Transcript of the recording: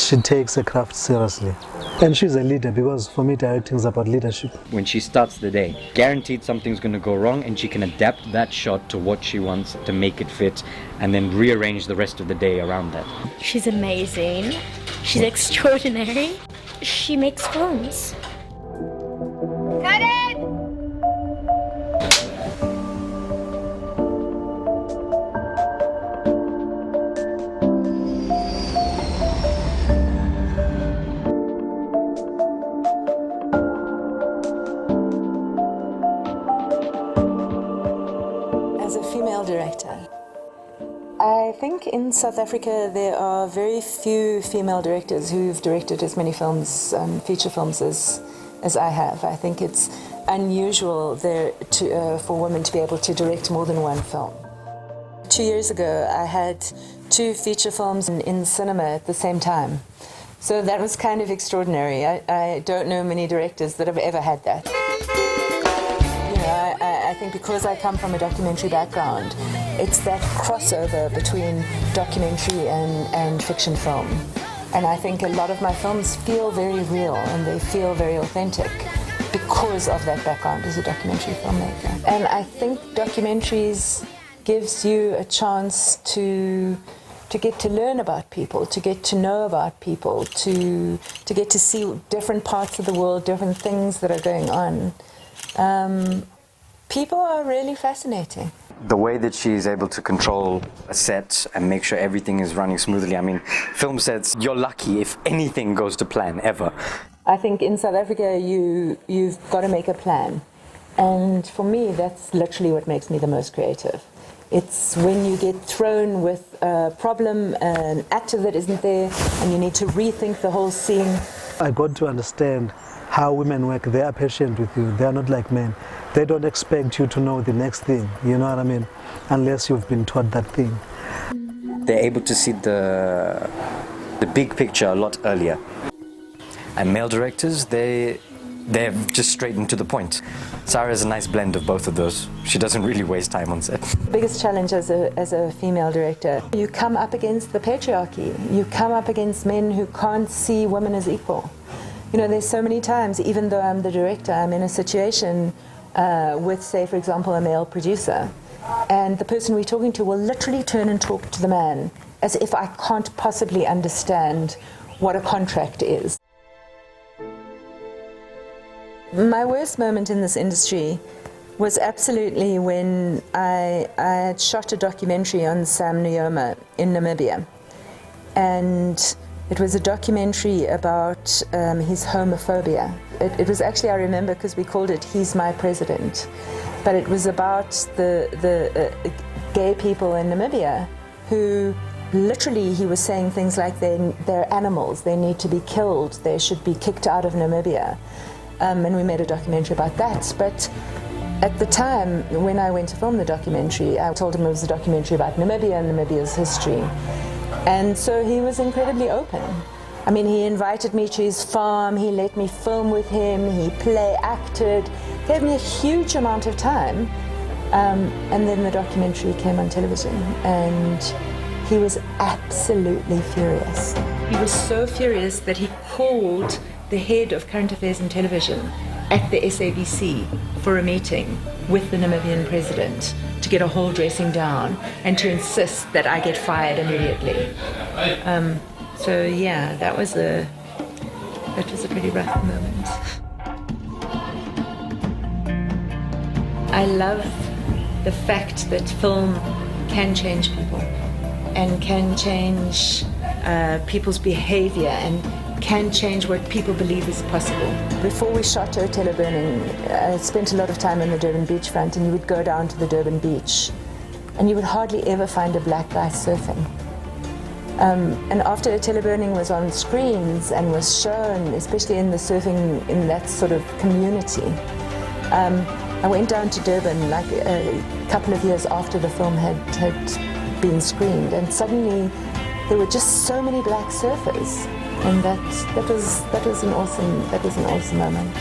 She takes her craft seriously. And she's a leader, because for me directing is about leadership. When she starts the day, guaranteed something's going to go wrong, and she can adapt that shot to what she wants to make it fit and then rearrange the rest of the day around that. She's amazing. She's extraordinary. She makes films. Cut it! As a female director, I think in South Africa there are very few female directors who've directed as many films, feature films, as I have. I think it's unusual there for women to be able to direct more than one film. 2 years ago I had 2 feature films in cinema at the same time. So that was kind of extraordinary. I don't know many directors that have ever had that. I think because I come from a documentary background, it's that crossover between documentary and fiction film. And I think a lot of my films feel very real and they feel very authentic because of that background as a documentary filmmaker. And I think documentaries gives you a chance to get to learn about people, to get to know about people, to get to see different parts of the world, different things that are going on. People are really fascinating. The way that she's able to control a set and make sure everything is running smoothly. I mean, film sets, you're lucky if anything goes to plan, ever. I think in South Africa, you've got to make a plan. And for me, that's literally what makes me the most creative. It's when you get thrown with a problem, an actor that isn't there, and you need to rethink the whole scene. I got to understand how women work. They are patient with you. They are not like men. They don't expect you to know the next thing, you know what I mean? Unless you've been taught that thing. They're able to see the big picture a lot earlier. And male directors, they're just straight and to the point. Sarah is a nice blend of both of those. She doesn't really waste time on set. The biggest challenge as a female director, you come up against the patriarchy. You come up against men who can't see women as equal. You know, there's so many times, even though I'm the director, I'm in a situation with, say, for example, a male producer, and the person we're talking to will literally turn and talk to the man as if I can't possibly understand what a contract is. My worst moment in this industry was absolutely when I had shot a documentary on Sam Nujoma in Namibia, and it was a documentary about his homophobia. It was actually, I remember, because we called it He's My President, but it was about the gay people in Namibia who literally, he was saying things like they're animals, they need to be killed, they should be kicked out of Namibia. And we made a documentary about that. But at the time, when I went to film the documentary, I told him it was a documentary about Namibia and Namibia's history. And so he was incredibly open. I mean, he invited me to his farm, he let me film with him, he acted, gave me a huge amount of time. And then the documentary came on television, and he was absolutely furious. He was so furious that he called the head of current affairs and television at the SABC for a meeting with the Namibian president to get a whole dressing down and to insist that I get fired immediately. So yeah, that was a pretty rough moment. I love the fact that film can change people and can change people's behavior and can change what people believe is possible. Before we shot Hotel Burning, I spent a lot of time on the Durban beachfront, and you would go down to the Durban beach and you would hardly ever find a black guy surfing. And after Hotel Burning was on screens and was shown, especially in the surfing, in that sort of community, I went down to Durban like a couple of years after the film had been screened, and suddenly there were just so many black surfers. And that was an awesome moment.